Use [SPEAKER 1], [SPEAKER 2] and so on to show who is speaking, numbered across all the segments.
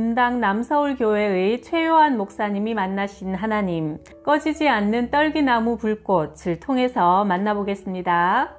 [SPEAKER 1] 분당 남서울교회의 최요한 목사님이 만나신 하나님, 꺼지지 않는 떨기나무 불꽃을 통해서 만나보겠습니다.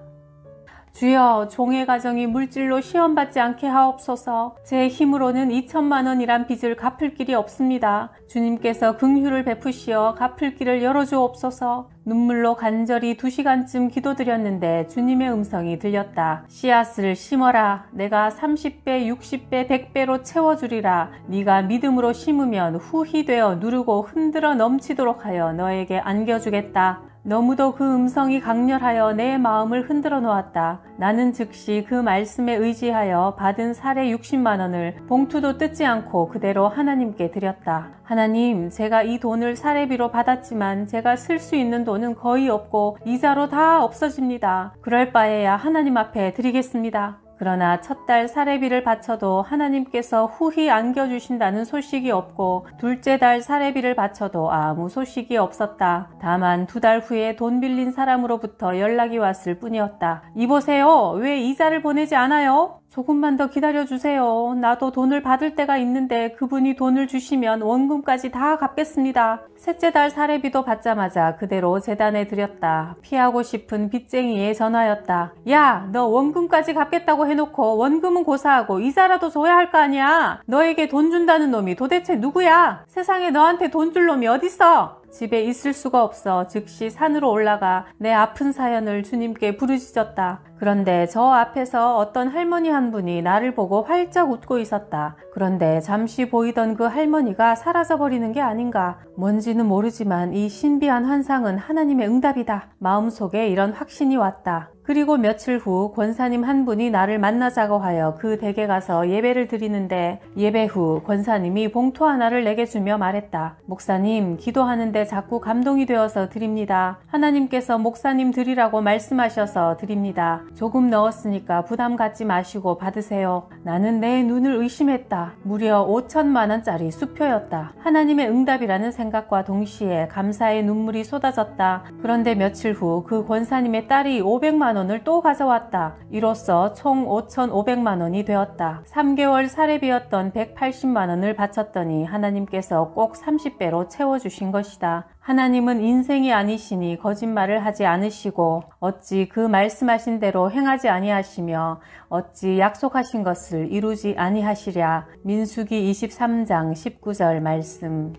[SPEAKER 1] 주여, 종의 가정이 물질로 시험받지 않게 하옵소서. 제 힘으로는 2천만 원이란 빚을 갚을 길이 없습니다. 주님께서 긍휼을 베푸시어 갚을 길을 열어주옵소서. 눈물로 간절히 2시간쯤 기도드렸는데 주님의 음성이 들렸다. 씨앗을 심어라. 내가 30배, 60배, 100배로 채워주리라. 네가 믿음으로 심으면 후히 되어 누르고 흔들어 넘치도록 하여 너에게 안겨주겠다. 너무도 그 음성이 강렬하여 내 마음을 흔들어 놓았다. 나는 즉시 그 말씀에 의지하여 받은 사례 60만 원을 봉투도 뜯지 않고 그대로 하나님께 드렸다. 하나님, 제가 이 돈을 사례비로 받았지만 제가 쓸 수 있는 돈은 거의 없고 이자로 다 없어집니다. 그럴 바에야 하나님 앞에 드리겠습니다. 그러나 첫 달 사례비를 바쳐도 하나님께서 후히 안겨주신다는 소식이 없고 둘째 달 사례비를 바쳐도 아무 소식이 없었다. 다만 2달 후에 돈 빌린 사람으로부터 연락이 왔을 뿐이었다. 이보세요. 왜 이자를 보내지 않아요? 조금만 더 기다려주세요. 나도 돈을 받을 때가 있는데 그분이 돈을 주시면 원금까지 다 갚겠습니다. 셋째 달 사례비도 받자마자 그대로 재단에 드렸다. 피하고 싶은 빚쟁이의 전화였다. 야, 너 원금까지 갚겠다고 해놓고 원금은 고사하고 이자라도 줘야 할 거 아니야. 너에게 돈 준다는 놈이 도대체 누구야? 세상에 너한테 돈 줄 놈이 어딨어? 집에 있을 수가 없어 즉시 산으로 올라가 내 아픈 사연을 주님께 부르짖었다. 그런데 저 앞에서 어떤 할머니 한 분이 나를 보고 활짝 웃고 있었다. 그런데 잠시 보이던 그 할머니가 사라져버리는 게 아닌가. 뭔지는 모르지만 이 신비한 환상은 하나님의 응답이다. 마음속에 이런 확신이 왔다. 그리고 며칠 후 권사님 한 분이 나를 만나자고 하여 그 댁에 가서 예배를 드리는데 예배 후 권사님이 봉투 하나를 내게 주며 말했다. 목사님, 기도하는데 자꾸 감동이 되어서 드립니다. 하나님께서 목사님 드리라고 말씀하셔서 드립니다. 조금 넣었으니까 부담 갖지 마시고 받으세요. 나는 내 눈을 의심했다. 무려 5천만 원짜리 수표였다. 하나님의 응답이라는 생각과 동시에 감사의 눈물이 쏟아졌다. 그런데 며칠 후 그 권사님의 딸이 500만 원을 또 가져왔다. 이로써 총 5,500만 원이 되었다. 3개월 사례비였던 180만 원을 바쳤더니 하나님께서 꼭 30배로 채워주신 것이다. 하나님은 인생이 아니시니 거짓말을 하지 않으시고 어찌 그 말씀하신 대로 행하지 아니하시며 어찌 약속하신 것을 이루지 아니하시랴. 민수기 23장 19절 말씀.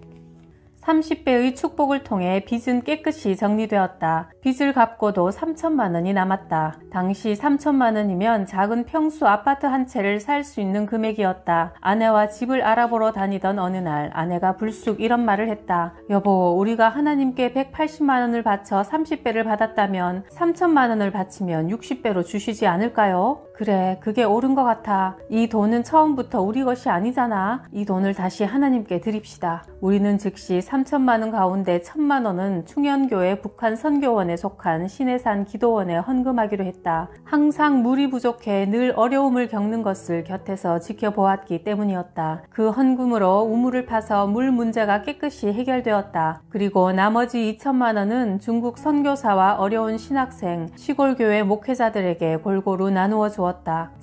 [SPEAKER 1] 30배의 축복을 통해 빚은 깨끗이 정리되었다. 빚을 갚고도 3천만 원이 남았다. 당시 3천만 원이면 작은 평수 아파트 한 채를 살 수 있는 금액이었다. 아내와 집을 알아보러 다니던 어느 날 아내가 불쑥 이런 말을 했다. 여보, 우리가 하나님께 180만 원을 바쳐 30배를 받았다면 3천만 원을 바치면 60배로 주시지 않을까요? 그래, 그게 옳은 것 같아. 이 돈은 처음부터 우리 것이 아니잖아. 이 돈을 다시 하나님께 드립시다. 우리는 즉시 3천만 원 가운데 1,000만 원은 충현교회 북한 선교원에 속한 신해산 기도원에 헌금하기로 했다. 항상 물이 부족해 늘 어려움을 겪는 것을 곁에서 지켜보았기 때문이었다. 그 헌금으로 우물을 파서 물 문제가 깨끗이 해결되었다. 그리고 나머지 2천만 원은 중국 선교사와 어려운 신학생, 시골교회 목회자들에게 골고루 나누어 주었다.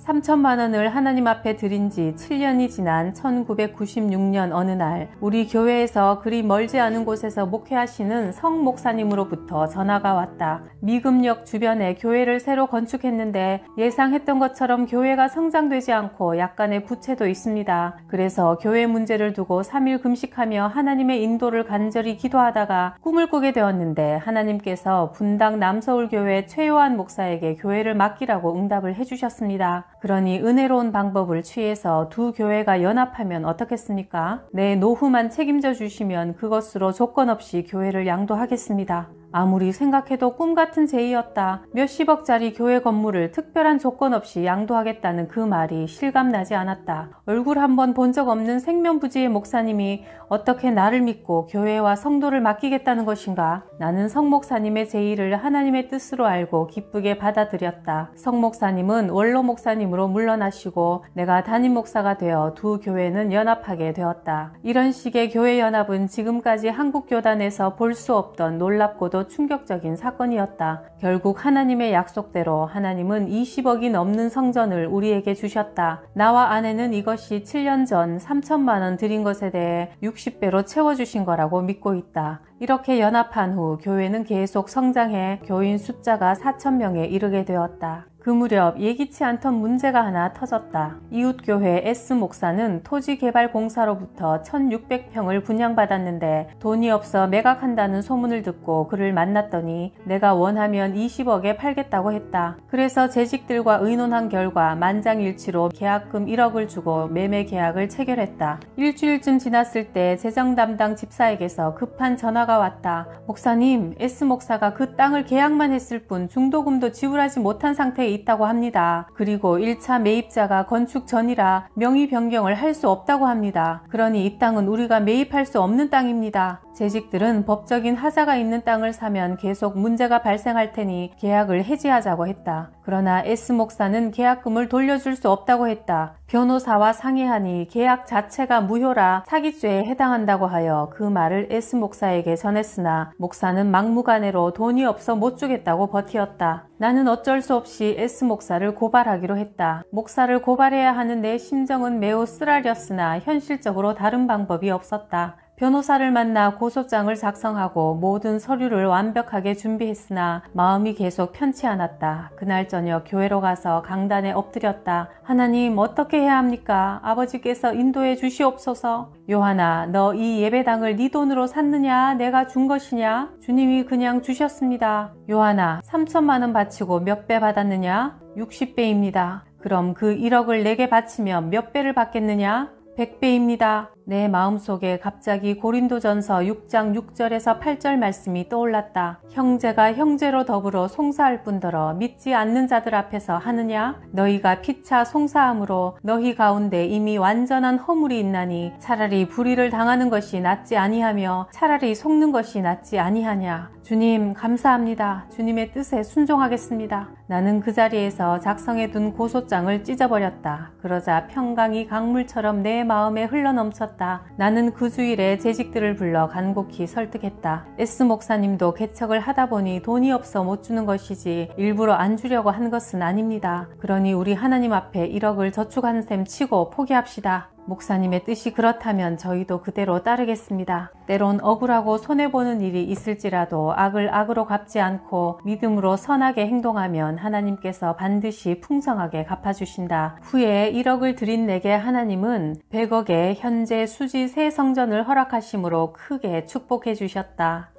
[SPEAKER 1] 3천만 원을 하나님 앞에 드린 지 7년이 지난 1996년 어느 날 우리 교회에서 그리 멀지 않은 곳에서 목회하시는 성 목사님으로부터 전화가 왔다. 미금역 주변에 교회를 새로 건축했는데 예상했던 것처럼 교회가 성장되지 않고 약간의 부채도 있습니다. 그래서 교회 문제를 두고 3일 금식하며 하나님의 인도를 간절히 기도하다가 꿈을 꾸게 되었는데 하나님께서 분당 남서울교회 최요한 목사에게 교회를 맡기라고 응답을 해주셨습니다. 그러니 은혜로운 방법을 취해서 두 교회가 연합하면 어떻겠습니까? 내 노후만 책임져 주시면 그것으로 조건 없이 교회를 양도하겠습니다. 아무리 생각해도 꿈같은 제의였다. 몇십억짜리 교회 건물을 특별한 조건 없이 양도하겠다는 그 말이 실감나지 않았다. 얼굴 한번 본 적 없는 생면부지의 목사님이 어떻게 나를 믿고 교회와 성도를 맡기겠다는 것인가? 나는 성 목사님의 제의를 하나님의 뜻으로 알고 기쁘게 받아들였다. 성 목사님은 원로 목사님으로 물러나시고 내가 담임 목사가 되어 두 교회는 연합하게 되었다. 이런 식의 교회 연합은 지금까지 한국 교단에서 볼 수 없던 놀랍고도 충격적인 사건이었다. 결국 하나님의 약속대로 하나님은 20억이 넘는 성전을 우리에게 주셨다. 나와 아내는 이것이 7년 전 3천만 원 드린 것에 대해 60배로 채워주신 거라고 믿고 있다. 이렇게 연합한 후 교회는 계속 성장해 교인 숫자가 4,000명에 이르게 되었다. 그 무렵 예기치 않던 문제가 하나 터졌다. 이웃교회 S 목사는 토지개발공사로부터 1,600평을 분양받았는데 돈이 없어 매각한다는 소문을 듣고 그를 만났더니 내가 원하면 20억에 팔겠다고 했다. 그래서 재직들과 의논한 결과 만장일치로 계약금 1억을 주고 매매 계약을 체결했다. 일주일쯤 지났을 때 재정 담당 집사에게서 급한 전화가 왔다. 목사님, S 목사가 그 땅을 계약만 했을 뿐 중도금도 지불하지 못한 상태에 있다고 합니다. 그리고 1차 매입자가 건축 전이라 명의 변경을 할 수 없다고 합니다. 그러니 이 땅은 우리가 매입할 수 없는 땅입니다. 재직들은 법적인 하자가 있는 땅을 사면 계속 문제가 발생할 테니 계약을 해지하자고 했다. 그러나 S 목사는 계약금을 돌려줄 수 없다고 했다. 변호사와 상의하니 계약 자체가 무효라 사기죄에 해당한다고 하여 그 말을 S 목사에게 전했으나 목사는 막무가내로 돈이 없어 못 주겠다고 버티었다. 나는 어쩔 수 없이 S 목사를 고발하기로 했다. 목사를 고발해야 하는 내 심정은 매우 쓰라렸으나 현실적으로 다른 방법이 없었다. 변호사를 만나 고소장을 작성하고 모든 서류를 완벽하게 준비했으나 마음이 계속 편치 않았다. 그날 저녁 교회로 가서 강단에 엎드렸다. 하나님, 어떻게 해야 합니까? 아버지께서 인도해 주시옵소서. 요한아, 너 이 예배당을 네 돈으로 샀느냐? 내가 준 것이냐? 주님이 그냥 주셨습니다. 요한아, 3천만 원 바치고 몇 배 받았느냐? 60배입니다. 그럼 그 1억을 내게 바치면 몇 배를 받겠느냐? 100배입니다. 내 마음속에 갑자기 고린도전서 6장 6절에서 8절 말씀이 떠올랐다. 형제가 형제로 더불어 송사할 뿐더러 믿지 않는 자들 앞에서 하느냐? 너희가 피차 송사함으로 너희 가운데 이미 완전한 허물이 있나니 차라리 불의를 당하는 것이 낫지 아니하며 차라리 속는 것이 낫지 아니하냐. 주님, 감사합니다. 주님의 뜻에 순종하겠습니다. 나는 그 자리에서 작성해둔 고소장을 찢어버렸다. 그러자 평강이 강물처럼 내 마음에 흘러넘쳤다. 나는 그 주일에 재직들을 불러 간곡히 설득했다. S 목사님도 개척을 하다 보니 돈이 없어 못 주는 것이지 일부러 안 주려고 한 것은 아닙니다. 그러니 우리 하나님 앞에 1억을 저축한 셈 치고 포기합시다. 목사님의 뜻이 그렇다면 저희도 그대로 따르겠습니다. 때론 억울하고 손해보는 일이 있을지라도 악을 악으로 갚지 않고 믿음으로 선하게 행동하면 하나님께서 반드시 풍성하게 갚아주신다. 후에 1억을 드린 내게 하나님은 100억에 현재 수지 새 성전을 허락하심으로 크게 축복해 주셨다.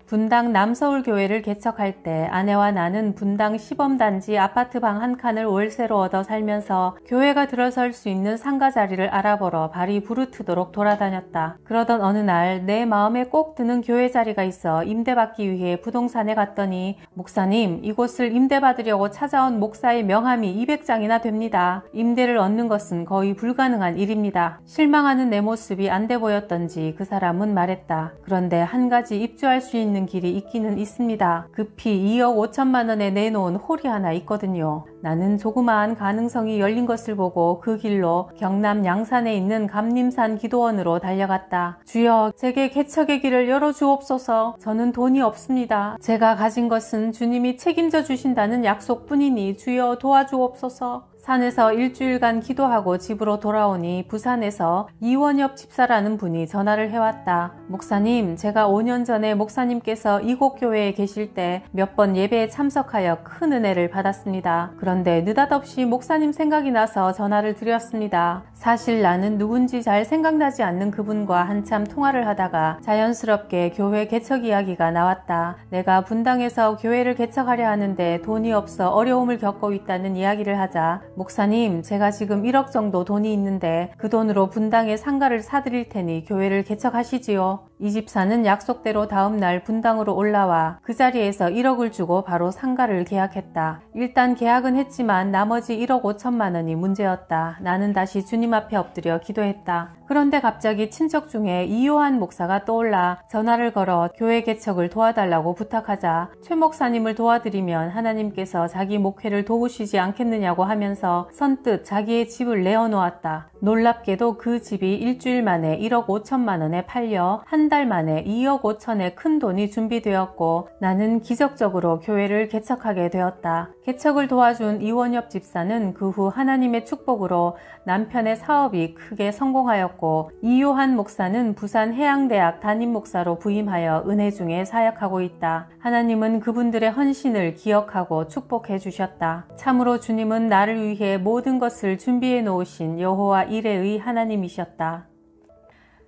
[SPEAKER 1] 분당 남서울교회를 개척할 때 아내와 나는 분당 시범단지 아파트 방 한 칸을 월세로 얻어 살면서 교회가 들어설 수 있는 상가 자리를 알아보러 발이 부르트도록 돌아다녔다. 그러던 어느 날 내 마음에 꼭 드는 교회 자리가 있어 임대받기 위해 부동산에 갔더니 목사님, 이곳을 임대받으려고 찾아온 목사의 명함이 200장이나 됩니다. 임대를 얻는 것은 거의 불가능한 일입니다. 실망하는 내 모습이 안 돼 보였던지 그 사람은 말했다. 그런데 한 가지 입주할 수 있는 길이 있기는 있습니다. 급히 2억 5천만 원에 내놓은 홀이 하나 있거든요. 나는 조그마한 가능성이 열린 것을 보고 그 길로 경남 양산에 있는 감림산 기도원으로 달려갔다. 주여, 제게 개척의 길을 열어주옵소서. 저는 돈이 없습니다. 제가 가진 것은 주님이 책임져 주신다는 약속뿐이니 주여 도와주옵소서. 산에서 일주일간 기도하고 집으로 돌아오니 부산에서 이원엽 집사라는 분이 전화를 해왔다. 목사님, 제가 5년 전에 목사님께서 이곳 교회에 계실 때 몇 번 예배에 참석하여 큰 은혜를 받았습니다. 그런데 느닷없이 목사님 생각이 나서 전화를 드렸습니다. 사실 나는 누군지 잘 생각나지 않는 그분과 한참 통화를 하다가 자연스럽게 교회 개척 이야기가 나왔다. 내가 분당에서 교회를 개척하려 하는데 돈이 없어 어려움을 겪고 있다는 이야기를 하자 목사님, 제가 지금 1억 정도 돈이 있는데 그 돈으로 분당에 상가를 사드릴 테니 교회를 개척하시지요. 이 집사는 약속대로 다음 날 분당으로 올라와 그 자리에서 1억을 주고 바로 상가를 계약했다. 일단 계약은 했지만 나머지 1억 5천만 원이 문제였다. 나는 다시 주님 앞에 엎드려 기도했다. 그런데 갑자기 친척 중에 이요한 목사가 떠올라 전화를 걸어 교회 개척을 도와달라고 부탁하자 최 목사님을 도와드리면 하나님께서 자기 목회를 도우시지 않겠느냐고 하면서 선뜻 자기의 집을 내어놓았다. 놀랍게도 그 집이 일주일 만에 1억 5천만 원에 팔려 한 달 만에 2억 5천의 큰 돈이 준비되었고 나는 기적적으로 교회를 개척하게 되었다. 개척을 도와준 이원엽 집사는 그 후 하나님의 축복으로 남편의 사업이 크게 성공하였고 이요한 목사는 부산 해양대학 담임 목사로 부임하여 은혜 중에 사역하고 있다. 하나님은 그분들의 헌신을 기억하고 축복해 주셨다. 참으로 주님은 나를 위해 모든 것을 준비해 놓으신 여호와 이레의 하나님이셨다.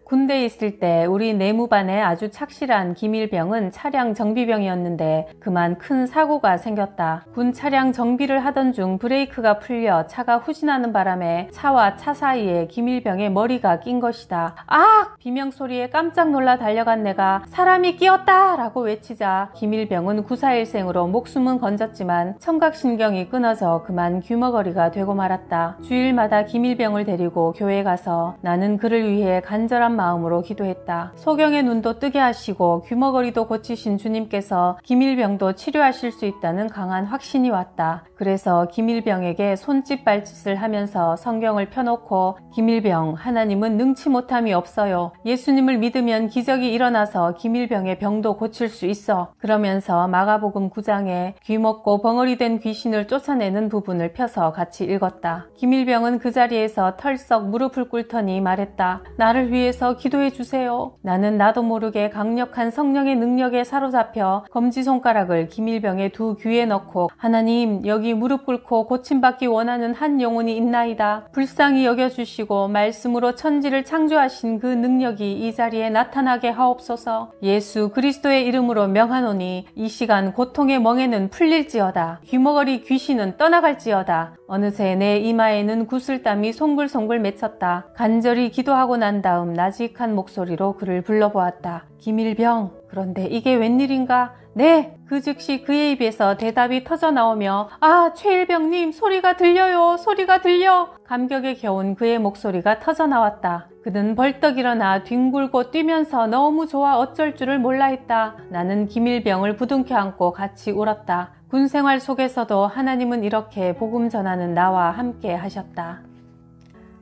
[SPEAKER 1] 군대에 있을 때 우리 내무반에 아주 착실한 김일병은 차량 정비병이었는데 그만 큰 사고가 생겼다. 군 차량 정비를 하던 중 브레이크가 풀려 차가 후진하는 바람에 차와 차 사이에 김일병의 머리가 낀 것이다. 아! 비명소리에 깜짝 놀라 달려간 내가 사람이 끼었다! 라고 외치자 김일병은 구사일생으로 목숨은 건졌지만 청각신경이 끊어져 그만 귀머거리가 되고 말았다. 주일마다 김일병을 데리고 교회에 가서 나는 그를 위해 간절한 마음으로 기도했다. 소경의 눈도 뜨게 하시고 귀머거리도 고치신 주님께서 김일병도 치료하실 수 있다는 강한 확신이 왔다. 그래서 김일병에게 손짓 발짓을 하면서 성경을 펴놓고 김일병, 하나님은 능치 못함이 없어요. 예수님을 믿으면 기적이 일어나서 김일병의 병도 고칠 수 있어. 그러면서 마가복음 9장에 귀먹고 벙어리 된 귀신을 쫓아내는 부분을 펴서 같이 읽었다. 김일병은 그 자리에서 털썩 무릎을 꿇더니 말했다. 나를 위해서 기도해 주세요. 나는 나도 모르게 강력한 성령의 능력에 사로잡혀 검지손가락을 김일병의 두 귀에 넣고 하나님 여기 무릎 꿇고 고침받기 원하는 한 영혼이 있나이다. 불쌍히 여겨주시고 말씀으로 천지를 창조하신 그 능력이 이 자리에 나타나게 하옵소서. 예수 그리스도의 이름으로 명하노니 이 시간 고통의 멍에는 풀릴지어다. 귀머거리 귀신은 떠나갈지어다. 어느새 내 이마에는 구슬땀이 송글송글 맺혔다. 간절히 기도하고 난 다음 나직한 목소리로 그를 불러보았다. 김일병, 그런데 이게 웬일인가? 네! 그 즉시 그의 입에서 대답이 터져 나오며 아, 최일병님 소리가 들려요. 소리가 들려. 감격에 겨운 그의 목소리가 터져 나왔다. 그는 벌떡 일어나 뒹굴고 뛰면서 너무 좋아 어쩔 줄을 몰라 했다. 나는 김일병을 부둥켜 안고 같이 울었다. 군 생활 속에서도 하나님은 이렇게 복음 전하는 나와 함께 하셨다.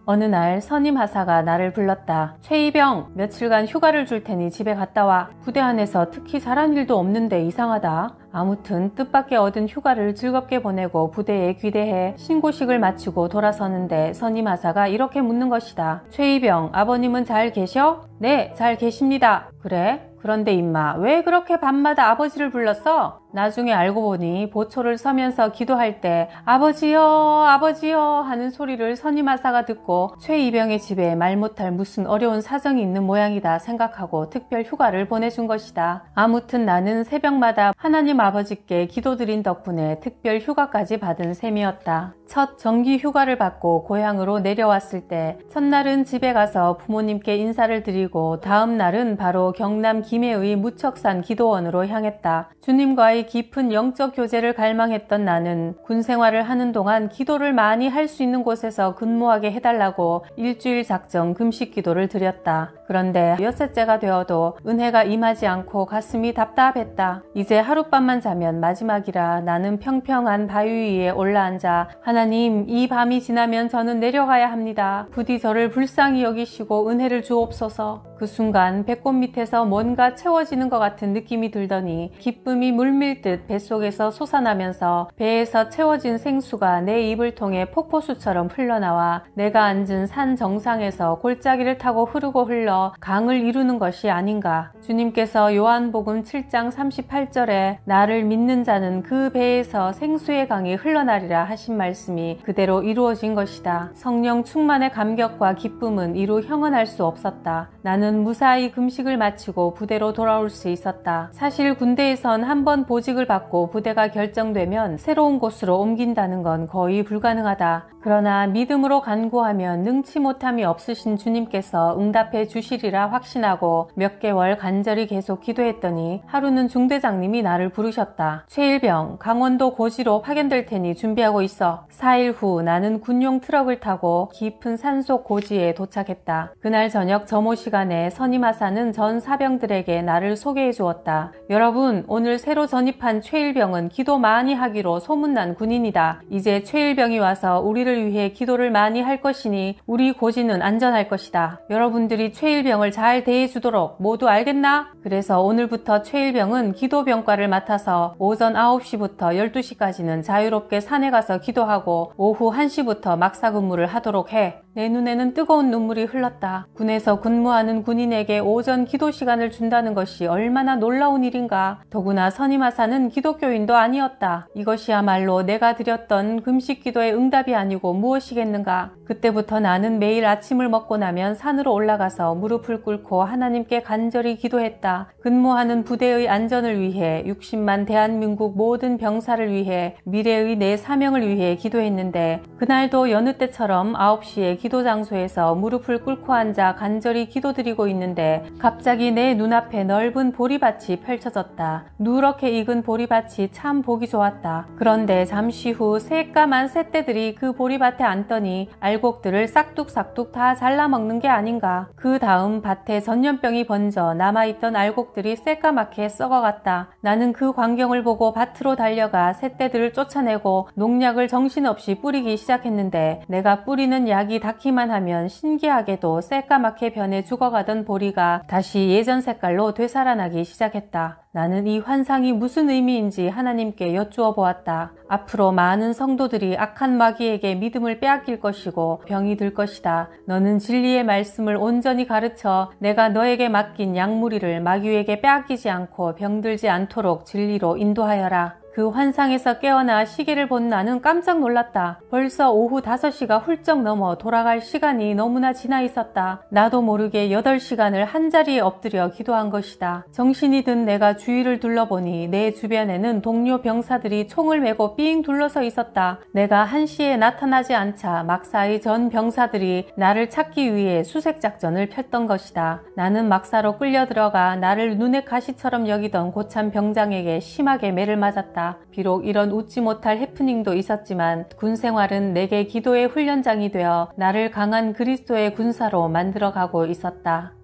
[SPEAKER 1] 어느 날 선임 하사가 나를 불렀다. 최이병, 며칠간 휴가를 줄 테니 집에 갔다 와. 부대 안에서 특히 잘한 일도 없는데 이상하다. 아무튼 뜻밖의 얻은 휴가를 즐겁게 보내고 부대에 귀대해 신고식을 마치고 돌아서는데 선임 하사가 이렇게 묻는 것이다. 최이병, 아버님은 잘 계셔? 네, 잘 계십니다. 그래? 그런데 임마, 왜 그렇게 밤마다 아버지를 불렀어? 나중에 알고 보니 보초를 서면서 기도할 때 아버지여 아버지여 하는 소리를 선임하사가 듣고 최이병의 집에 말 못할 무슨 어려운 사정이 있는 모양이다 생각하고 특별 휴가를 보내준 것이다. 아무튼 나는 새벽마다 하나님 아버지께 기도드린 덕분에 특별 휴가까지 받은 셈이었다. 첫 정기 휴가를 받고 고향으로 내려왔을 때 첫날은 집에 가서 부모님께 인사를 드리고 다음 날은 바로 경남 김해의 무척산 기도원으로 향했다. 주님과의 깊은 영적 교제를 갈망했던 나는 군 생활을 하는 동안 기도를 많이 할 수 있는 곳에서 근무하게 해달라고 일주일 작정 금식 기도를 드렸다. 그런데 엿새째가 되어도 은혜가 임하지 않고 가슴이 답답했다. 이제 하룻밤만 자면 마지막이라 나는 평평한 바위 위에 올라앉아 하나님, 이 밤이 지나면 저는 내려가야 합니다. 부디 저를 불쌍히 여기시고 은혜를 주옵소서. 그 순간 배꼽 밑에서 뭔가 채워지는 것 같은 느낌이 들더니 기쁨이 물밀듯 뱃속에서 솟아나면서 배에서 채워진 생수가 내 입을 통해 폭포수처럼 흘러나와 내가 앉은 산 정상에서 골짜기를 타고 흐르고 흘러 강을 이루는 것이 아닌가. 주님께서 요한복음 7장 38절에 나를 믿는 자는 그 배에서 생수의 강이 흘러나리라 하신 말씀이 그대로 이루어진 것이다. 성령 충만의 감격과 기쁨은 이루 형언할 수 없었다. 나는 무사히 금식을 마치고 부대로 돌아올 수 있었다. 사실 군대에선 한 번 보직을 받고 부대가 결정되면 새로운 곳으로 옮긴다는 건 거의 불가능하다. 그러나 믿음으로 간구하면 능치 못함이 없으신 주님께서 응답해 주시리라 확신하고 몇 개월 간절히 계속 기도했더니 하루는 중대장님이 나를 부르셨다. 최일병, 강원도 고지로 파견될 테니 준비하고 있어. 4일 후 나는 군용 트럭을 타고 깊은 산속 고지에 도착했다. 그날 저녁 점호 시간에 선임하사는 전 사병들에게 나를 소개해 주었다. 여러분, 오늘 새로 전입한 최일병은 기도 많이 하기로 소문난 군인이다. 이제 최일병이 와서 우리를 위해 기도를 많이 할 것이니 우리 고지는 안전할 것이다. 여러분들이 최일병 최일병을 잘 대해주도록 모두 알겠나? 그래서 오늘부터 최일병은 기도병과를 맡아서 오전 9시부터 12시까지는 자유롭게 산에 가서 기도하고 오후 1시부터 막사 근무를 하도록 해. 내 눈에는 뜨거운 눈물이 흘렀다. 군에서 근무하는 군인에게 오전 기도 시간을 준다는 것이 얼마나 놀라운 일인가. 더구나 선임하사는 기독교인도 아니었다. 이것이야말로 내가 드렸던 금식 기도의 응답이 아니고 무엇이겠는가. 그때부터 나는 매일 아침을 먹고 나면 산으로 올라가서 무릎을 꿇고 하나님께 간절히 기도했다. 근무하는 부대의 안전을 위해, 60만 대한민국 모든 병사를 위해, 미래의 내 사명을 위해 기도했는데 그날도 여느 때처럼 9시에 기도 장소에서 무릎을 꿇고 앉아 간절히 기도드리고 있는데 갑자기 내 눈앞에 넓은 보리밭이 펼쳐졌다. 누렇게 익은 보리밭이 참 보기 좋았다. 그런데 잠시 후 새까만 새떼들이 그 보리밭에 앉더니 알곡들을 싹둑싹둑 다 잘라먹는 게 아닌가. 그 다음 밭에 전염병이 번져 남아있던 알곡들이 새까맣게 썩어갔다. 나는 그 광경을 보고 밭으로 달려가 새떼들을 쫓아내고 농약을 정신없이 뿌리기 시작했는데 내가 뿌리는 약이 닿기만 하면 신기하게도 새까맣게 변해 죽어가던 보리가 다시 예전 색깔로 되살아나기 시작했다. 나는 이 환상이 무슨 의미인지 하나님께 여쭈어 보았다. 앞으로 많은 성도들이 악한 마귀에게 믿음을 빼앗길 것이고 병이 들 것이다. 너는 진리의 말씀을 온전히 가르쳐 내가 너에게 맡긴 약무리를 마귀에게 빼앗기지 않고 병들지 않도록 진리로 인도하여라. 그 환상에서 깨어나 시계를 본 나는 깜짝 놀랐다. 벌써 오후 5시가 훌쩍 넘어 돌아갈 시간이 너무나 지나 있었다. 나도 모르게 8시간을 한자리에 엎드려 기도한 것이다. 정신이 든 내가 주위를 둘러보니 내 주변에는 동료 병사들이 총을 메고 삥 둘러서 있었다. 내가 1시에 나타나지 않자 막사의 전 병사들이 나를 찾기 위해 수색작전을 폈던 것이다. 나는 막사로 끌려 들어가 나를 눈의 가시처럼 여기던 고참 병장에게 심하게 매를 맞았다. 비록 이런 웃지 못할 해프닝도 있었지만 군 생활은 내게 기도의 훈련장이 되어 나를 강한 그리스도의 군사로 만들어가고 있었다.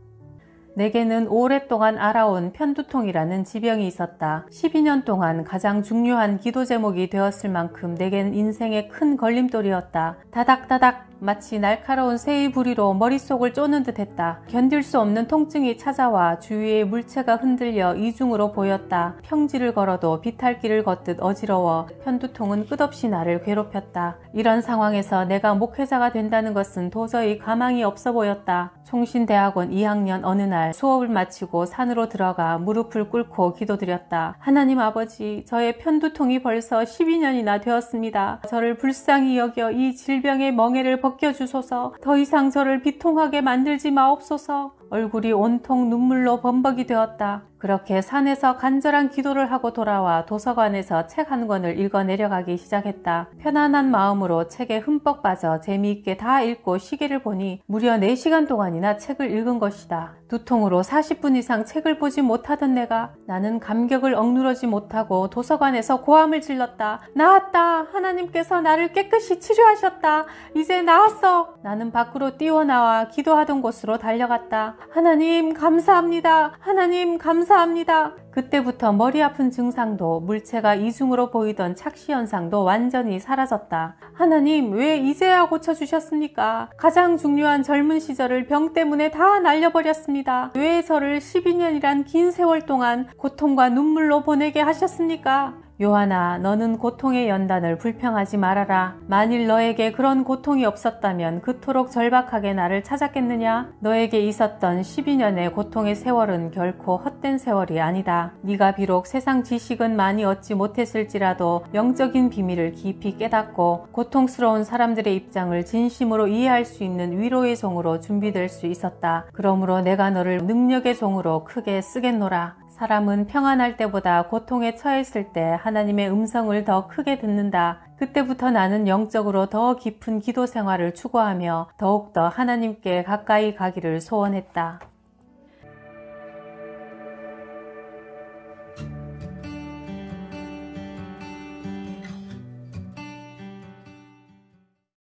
[SPEAKER 1] 내게는 오랫동안 알아온 편두통이라는 지병이 있었다. 12년 동안 가장 중요한 기도 제목이 되었을 만큼 내겐 인생의 큰 걸림돌이었다. 다닥다닥 마치 날카로운 새의 부리로 머릿속을 쪼는 듯 했다. 견딜 수 없는 통증이 찾아와 주위의 물체가 흔들려 이중으로 보였다. 평지를 걸어도 비탈길을 걷듯 어지러워 편두통은 끝없이 나를 괴롭혔다. 이런 상황에서 내가 목회자가 된다는 것은 도저히 가망이 없어 보였다. 총신대학원 2학년 어느 날 수업을 마치고 산으로 들어가 무릎을 꿇고 기도드렸다. 하나님 아버지, 저의 편두통이 벌써 12년이나 되었습니다. 저를 불쌍히 여겨 이 질병의 멍에를 벗겨주소서. 더 이상 저를 비통하게 만들지 마옵소서. 얼굴이 온통 눈물로 범벅이 되었다. 그렇게 산에서 간절한 기도를 하고 돌아와 도서관에서 책 한 권을 읽어 내려가기 시작했다. 편안한 마음으로 책에 흠뻑 빠져 재미있게 다 읽고 시계를 보니 무려 4시간 동안이나 책을 읽은 것이다. 두통으로 40분 이상 책을 보지 못하던 내가 나는 감격을 억누르지 못하고 도서관에서 고함을 질렀다. 나았다. 하나님께서 나를 깨끗이 치료하셨다. 이제 나았어. 나는 밖으로 뛰어나와 기도하던 곳으로 달려갔다. 하나님 감사합니다. 하나님 감사합니다. 그때부터 머리 아픈 증상도 물체가 이중으로 보이던 착시 현상도 완전히 사라졌다. 하나님 왜 이제야 고쳐주셨습니까? 가장 중요한 젊은 시절을 병 때문에 다 날려버렸습니다. 왜 저를 12년이란 긴 세월 동안 고통과 눈물로 보내게 하셨습니까? 요한아, 너는 고통의 연단을 불평하지 말아라. 만일 너에게 그런 고통이 없었다면 그토록 절박하게 나를 찾았겠느냐? 너에게 있었던 12년의 고통의 세월은 결코 헛된 세월이 아니다. 네가 비록 세상 지식은 많이 얻지 못했을지라도 영적인 비밀을 깊이 깨닫고 고통스러운 사람들의 입장을 진심으로 이해할 수 있는 위로의 종으로 준비될 수 있었다. 그러므로 내가 너를 능력의 종으로 크게 쓰겠노라. 사람은 평안할 때보다 고통에 처했을 때 하나님의 음성을 더 크게 듣는다. 그때부터 나는 영적으로 더 깊은 기도 생활을 추구하며 더욱더 하나님께 가까이 가기를 소원했다.